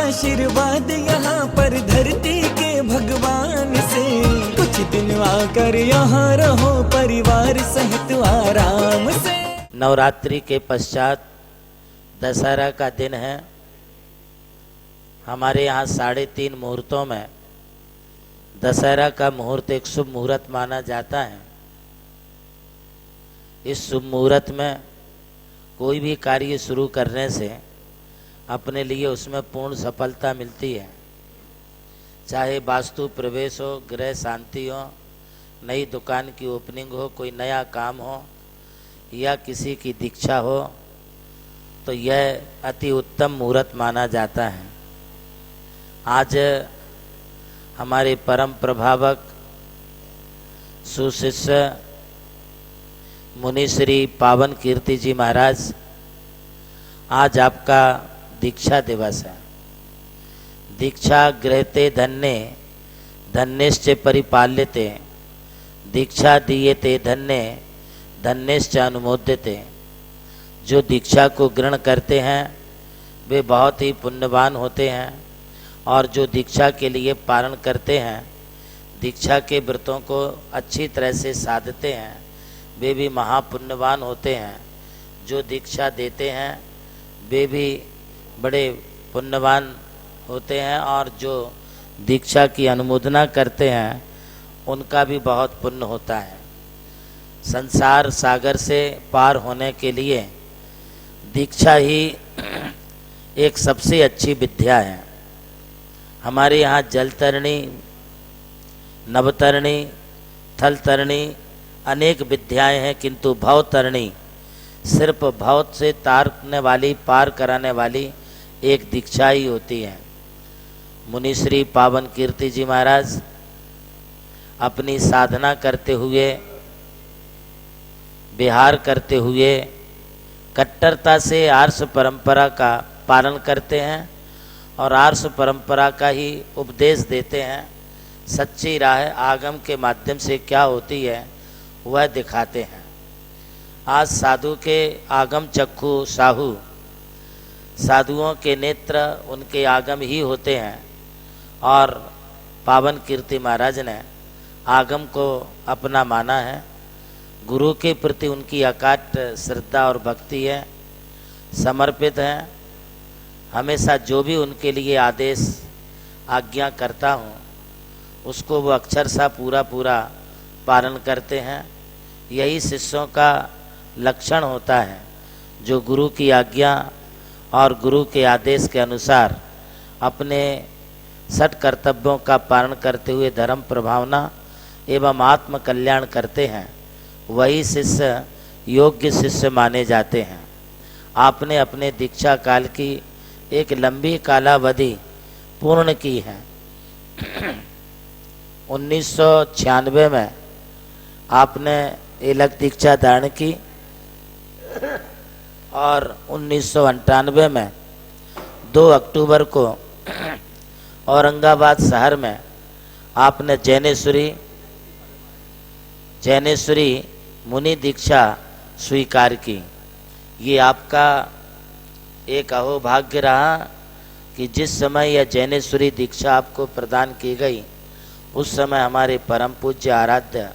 आशीर्वाद यहाँ पर धरती के भगवान से। कुछ दिन आकर यहाँ रहो परिवार सहित आराम से। नवरात्रि के पश्चात दशहरा का दिन है। हमारे यहाँ 3.5 मुहूर्तों में दशहरा का मुहूर्त एक शुभ मुहूर्त माना जाता है। इस शुभ मुहूर्त में कोई भी कार्य शुरू करने से अपने लिए उसमें पूर्ण सफलता मिलती है। चाहे वास्तु प्रवेश हो, गृह शांति हो, नई दुकान की ओपनिंग हो, कोई नया काम हो या किसी की दीक्षा हो, तो यह अति उत्तम मुहूर्त माना जाता है। आज हमारे परम प्रभावक सुशिष्य मुनि श्री पावन कीर्ति जी महाराज, आज आपका दीक्षा दिवस है। दीक्षा गृहते धन्ये धन्यश्च परिपाल्यते, दीक्षा दीयते धन्ये धन्यश्च अनुमोद्यते। जो दीक्षा को ग्रहण करते हैं वे बहुत ही पुण्यवान होते हैं, और जो दीक्षा के लिए पारण करते हैं, दीक्षा के व्रतों को अच्छी तरह से साधते हैं, वे भी महापुण्यवान होते हैं। जो दीक्षा देते हैं वे भी बड़े पुण्यवान होते हैं, और जो दीक्षा की अनुमोदना करते हैं उनका भी बहुत पुण्य होता है। संसार सागर से पार होने के लिए दीक्षा ही एक सबसे अच्छी विद्या है। हमारे यहाँ जलतरणी, नवतरणी, थलतरणी अनेक विद्याएं हैं, किंतु भवतरणी सिर्फ भव से तारने वाली, पार कराने वाली एक दीक्षा ही होती है। मुनि श्री पावन कीर्ति जी महाराज अपनी साधना करते हुए, विहार करते हुए कट्टरता से आर्ष परंपरा का पालन करते हैं और आर्ष परंपरा का ही उपदेश देते हैं। सच्ची राह आगम के माध्यम से क्या होती है वह दिखाते हैं। आज साधु के आगम चक्षु साहू, साधुओं के नेत्र उनके आगम ही होते हैं, और पावन कीर्ति महाराज ने आगम को अपना माना है। गुरु के प्रति उनकी अकाट श्रद्धा और भक्ति है, समर्पित हैं। हमेशा जो भी उनके लिए आदेश आज्ञा करता हूँ उसको वो अक्षरशः पूरा पूरा पालन करते हैं। यही शिष्यों का लक्षण होता है, जो गुरु की आज्ञा और गुरु के आदेश के अनुसार अपने सठ कर्तव्यों का पालन करते हुए धर्म प्रभावना एवं आत्म कल्याण करते हैं, वही शिष्य योग्य शिष्य माने जाते हैं। आपने अपने दीक्षा काल की एक लंबी कालावधि पूर्ण की है। 1996 में आपने एलक दीक्षा धारण की, और 1998 में 2 अक्टूबर को औरंगाबाद शहर में आपने जैनेश्वरी मुनि दीक्षा स्वीकार की। ये आपका एक अहोभाग्य रहा कि जिस समय यह जैनेश्वरी दीक्षा आपको प्रदान की गई उस समय हमारे परम पूज्य आराध्य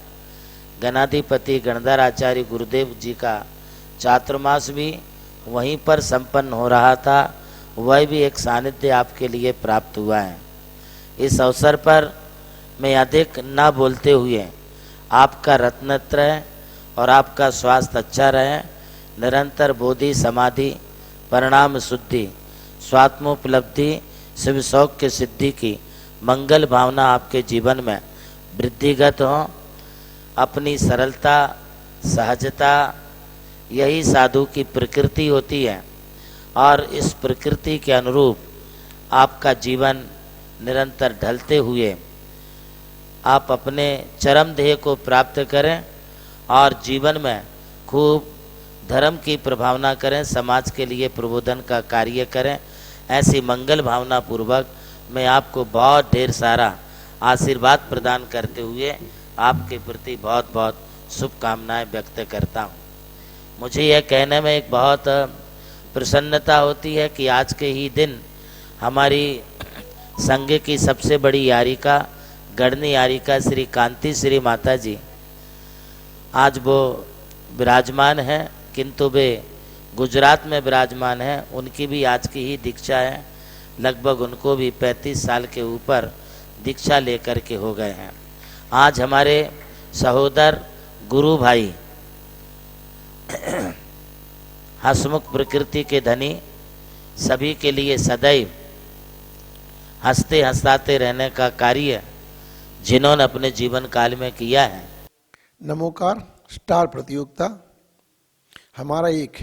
गणाधिपति गणधर आचार्य गुरुदेव जी का चातुर्मास भी वहीं पर संपन्न हो रहा था। वह भी एक सानिध्य आपके लिए प्राप्त हुआ है। इस अवसर पर मैं अधिक न बोलते हुए आपका रत्नत्रय और आपका स्वास्थ्य अच्छा रहे, निरंतर बोधि समाधि परिणाम शुद्धि स्वात्मोपलब्धि शिव सौख्य सिद्धि की मंगल भावना आपके जीवन में वृद्धिगत हो। अपनी सरलता सहजता यही साधु की प्रकृति होती है, और इस प्रकृति के अनुरूप आपका जीवन निरंतर ढलते हुए आप अपने चरम ध्येय को प्राप्त करें और जीवन में खूब धर्म की प्रभावना करें, समाज के लिए प्रबोधन का कार्य करें। ऐसी मंगल भावना पूर्वक मैं आपको बहुत ढेर सारा आशीर्वाद प्रदान करते हुए आपके प्रति बहुत बहुत शुभकामनाएं व्यक्त करता हूँ। मुझे यह कहने में एक बहुत प्रसन्नता होती है कि आज के ही दिन हमारी संघ की सबसे बड़ी यारिका, गढ़नी यारिका श्री कांति श्री माता जी, आज वो विराजमान हैं, किंतु वे गुजरात में विराजमान हैं। उनकी भी आज की ही दीक्षा है। लगभग उनको भी 35 साल के ऊपर दीक्षा लेकर के हो गए हैं। आज हमारे सहोदर गुरु भाई हंसमुख प्रकृति के धनी, सभी के लिए सदैव हंसते हंसाते रहने का कार्य जिन्होंने अपने जीवन काल में किया है। नमोकार स्टार प्रतियोगिता हमारा एक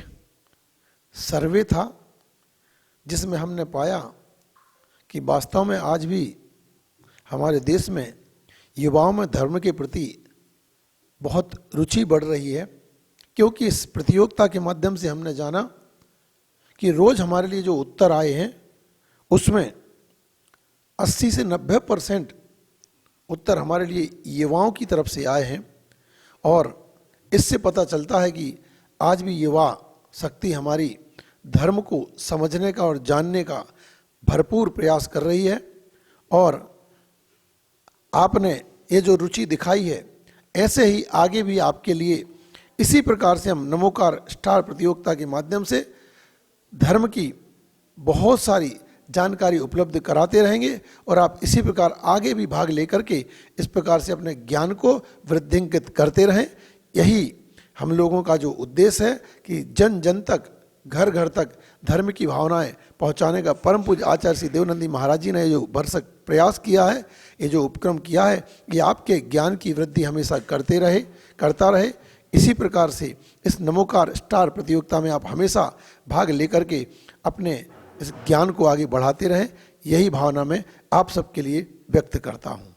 सर्वे था, जिसमें हमने पाया कि वास्तव में आज भी हमारे देश में युवाओं में धर्म के प्रति बहुत रुचि बढ़ रही है। क्योंकि इस प्रतियोगिता के माध्यम से हमने जाना कि रोज़ हमारे लिए जो उत्तर आए हैं उसमें 80 से 90% उत्तर हमारे लिए युवाओं की तरफ से आए हैं। और इससे पता चलता है कि आज भी युवा शक्ति हमारी धर्म को समझने का और जानने का भरपूर प्रयास कर रही है। और आपने ये जो रुचि दिखाई है, ऐसे ही आगे भी आपके लिए इसी प्रकार से हम नमोकार स्टार प्रतियोगिता के माध्यम से धर्म की बहुत सारी जानकारी उपलब्ध कराते रहेंगे। और आप इसी प्रकार आगे भी भाग लेकर के इस प्रकार से अपने ज्ञान को वृद्धिंकित करते रहें। यही हम लोगों का जो उद्देश्य है कि जन जन तक, घर घर तक धर्म की भावनाएं पहुंचाने का परम पूज्य आचार्य श्री देवनंदी महाराज जी ने जो भरसक प्रयास किया है, ये जो उपक्रम किया है, ये आपके ज्ञान की वृद्धि हमेशा करता रहे। इसी प्रकार से इस नमोकार स्टार प्रतियोगिता में आप हमेशा भाग लेकर के अपने इस ज्ञान को आगे बढ़ाते रहें। यही भावना मैं आप सबके लिए व्यक्त करता हूँ।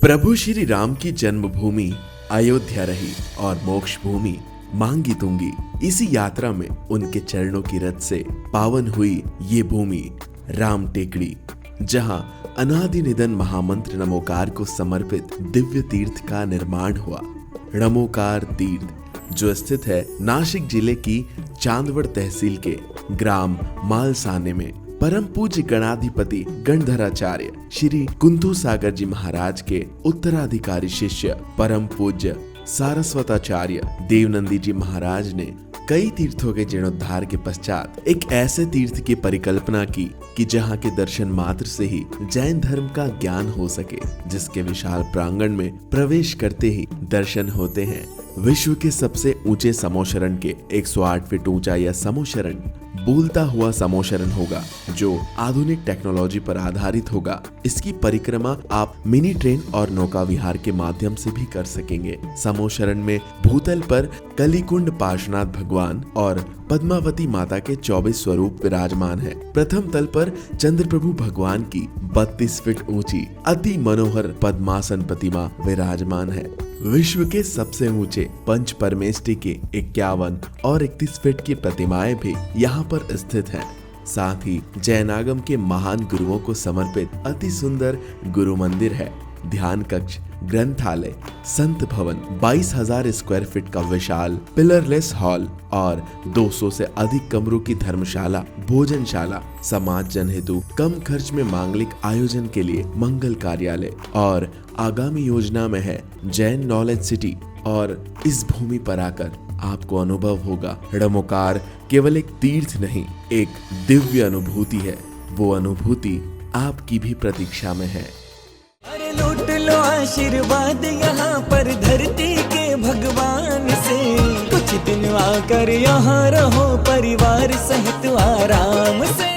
प्रभु श्री राम की जन्मभूमि अयोध्या रही और मोक्ष भूमि मांगी तुंगी। इसी यात्रा में उनके चरणों की रथ से पावन हुई ये भूमि राम टेकड़ी, जहां अनादि निधन महामंत्र नमोकार को समर्पित दिव्य तीर्थ का निर्माण हुआ। नमोकार तीर्थ जो स्थित है नासिक जिले की चांदवड़ तहसील के ग्राम मालसाने में, परम पूज्य गणाधिपति गणधराचार्य श्री कुंतु सागर जी महाराज के उत्तराधिकारी शिष्य परम पूज्य सारस्वताचार्य देवनंदी जी महाराज ने कई तीर्थों के जीर्णोद्धार के पश्चात एक ऐसे तीर्थ की परिकल्पना की कि जहां के दर्शन मात्र से ही जैन धर्म का ज्ञान हो सके, जिसके विशाल प्रांगण में प्रवेश करते ही दर्शन होते हैं विश्व के सबसे ऊंचे समोशरण के 108 फीट ऊंचा यह समोशरण बोलता हुआ समोशरण होगा, जो आधुनिक टेक्नोलॉजी पर आधारित होगा। इसकी परिक्रमा आप मिनी ट्रेन और नौका विहार के माध्यम से भी कर सकेंगे। समोशरण में भूतल पर कलिकुंड पार्श्वनाथ भगवान और पद्मावती माता के 24 स्वरूप विराजमान है। प्रथम तल पर चंद्रप्रभु भगवान की 32 फीट ऊंची अति मनोहर पद्मासन प्रतिमा विराजमान है। विश्व के सबसे ऊंचे पंच परमेष्टि के 51 और 31 फीट की प्रतिमाएं भी यहाँ पर स्थित हैं। साथ ही जैनागम के महान गुरुओं को समर्पित अति सुंदर गुरु मंदिर है। ध्यान कक्ष, ग्रंथालय, संत भवन, 22,000 स्क्वायर फीट का विशाल पिलरलेस हॉल और 200 से अधिक कमरों की धर्मशाला, भोजनशाला, समाज जन हेतु कम खर्च में मांगलिक आयोजन के लिए मंगल कार्यालय और आगामी योजना में है जैन नॉलेज सिटी। और इस भूमि पर आकर आपको अनुभव होगा नमोकार केवल एक तीर्थ नहीं, एक दिव्य अनुभूति है। वो अनुभूति आपकी भी प्रतीक्षा में है। अरे लूट लो आशीर्वाद यहाँ पर धरती के भगवान से, कुछ दिन आकर यहाँ रहो परिवार सहित आराम से।